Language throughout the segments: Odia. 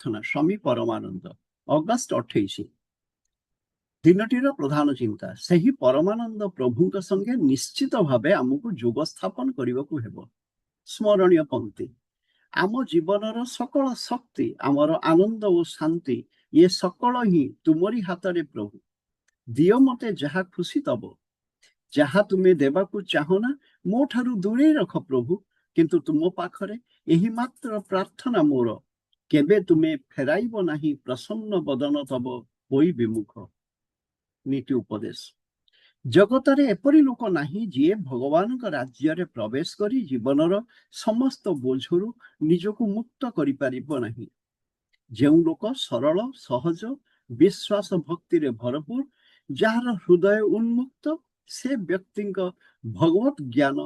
ପ୍ରାର୍ଥନା ସ୍ୱାମୀ ପରମାନନ୍ଦ ଅଗଷ୍ଟ 28। ଦିନଟିର ପ୍ରଧାନ ଚିନ୍ତା ସେହି ପରମାନନ୍ଦ ପ୍ରଭୁଙ୍କ ସଙ୍ଗେ ନିଶ୍ଚିତ ଭାବେ ଆମକୁ ଯୋଗ ସ୍ଥାପନ କରିବାକୁ ହେବ। ସ୍ମରଣୀୟ ପଂକ୍ତି, ଆମ ଜୀବନର ସକଳ ଶକ୍ତି, ଆମର ଆନନ୍ଦ ଓ ଶାନ୍ତି, ଇଏ ସକଳ ହିଁ ତୁମରି ହାତରେ ପ୍ରଭୁ। ଦିଅ ମତେ ଯାହା ଖୁସି ଦବ, ଯାହା ତୁମେ ଦେବାକୁ ଚାହଁ ନା ମୋ ଠାରୁ ଦୂରେଇ ରଖ ପ୍ରଭୁ, କିନ୍ତୁ ତୁମ ପାଖରେ ଏହି ମାତ୍ର ପ୍ରାର୍ଥନା ମୋର, କେବେ ତୁମେ ଫେରାଇବ ନାହିଁ ପ୍ରସନ୍ନ ବଦନ ତବ ହୋଇ ବିମୁଖ। ନୀତି ଉପଦେଶ, ଜଗତରେ ଏପରି ଲୋକ ନାହିଁ ଯିଏ ଭଗବାନଙ୍କ ରାଜ୍ୟରେ ପ୍ରବେଶ କରି ଜୀବନର ସମସ୍ତ ବୋଝରୁ ନିଜକୁ ମୁକ୍ତ କରିପାରିବ ନାହିଁ। ଯେଉଁ ଲୋକ ସରଳ, ସହଜ, ବିଶ୍ୱାସ ଭକ୍ତିରେ ଭରପୁର, ଯାହାର ହୃଦୟ ଉନ୍ମୁକ୍ତ, ସେ ବ୍ୟକ୍ତିଙ୍କ ଭଗବତ ଜ୍ଞାନ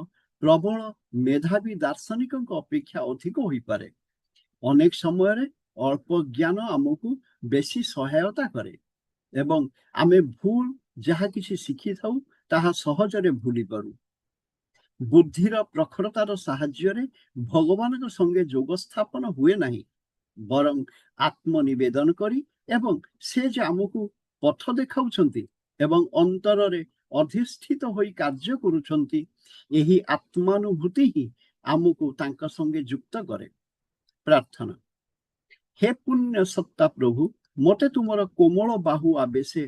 ପ୍ରବଳ ମେଧାବୀ ଦାର୍ଶନିକଙ୍କ ଅପେକ୍ଷା ଅଧିକ ହୋଇପାରେ। ଅନେକ ସମୟରେ ଅଳ୍ପ ଜ୍ଞାନ ଆମକୁ ବେଶୀ ସହାୟତା କରେ ଏବଂ ଆମେ ଭୁଲ ଯାହା କିଛି ଶିଖିଥାଉ ତାହା ସହଜରେ ଭୁଲି ପାରୁ। ବୁଦ୍ଧିର ପ୍ରଖରତାର ସାହାଯ୍ୟରେ ଭଗବାନଙ୍କ ସଙ୍ଗେ ଯୋଗ ସ୍ଥାପନ ହୁଏ ନାହିଁ, ବରଂ ଆତ୍ମନିବେଦନ କରି ଏବଂ ସେ ଯେ ଆମକୁ ପଥ ଦେଖାଉଛନ୍ତି ଏବଂ ଅନ୍ତରରେ ଅଧିଷ୍ଠିତ ହୋଇ କାର୍ଯ୍ୟ କରୁଛନ୍ତି, ଏହି ଆତ୍ମାନୁଭୂତି ହିଁ ଆମକୁ ତାଙ୍କ ସଙ୍ଗେ ଯୁକ୍ତ କରେ। ପ୍ରାର୍ଥନା, ହେ ପୁଣ୍ୟ ସତ୍ତା ପ୍ରଭୁ, ମତେ ତୁମର କୋମଳ ବାହୁ ଆବେଶେ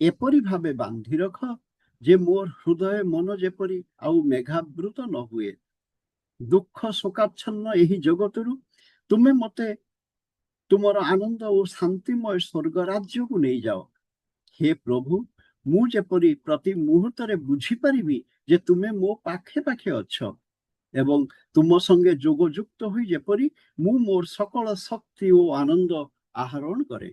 ଏପରି ଭାବେ ବାନ୍ଧି ରଖ ଯେ ମୋର ହୃଦୟ ମନ ଯେପରି ଆଉ ମେଘାବୃତ ନ ହୁଏ। ଦୁଃଖ ଶୋକାଚ୍ଛନ୍ନ ଏହି ଜଗତରୁ ତୁମେ ମତେ ତୁମର ଆନନ୍ଦ ଓ ଶାନ୍ତିମୟ ସ୍ୱର୍ଗ ରାଜ୍ୟକୁ ନେଇଯାଅ। ହେ ପ୍ରଭୁ, ମୁଁ ଯେପରି ପ୍ରତି ମୁହୂର୍ତ୍ତରେ ବୁଝିପାରିବି ଯେ ତୁମେ ମୋ ପାଖେ ପାଖେ ଅଛ ଏବଂ ତୁମ ସଙ୍ଗେ ଯୋଗଯୁକ୍ତ ହୋଇ ଯେପରି ମୁଁ ମୋର ସକଳ ଶକ୍ତି ଓ ଆନନ୍ଦ ଆହରଣ କରେ।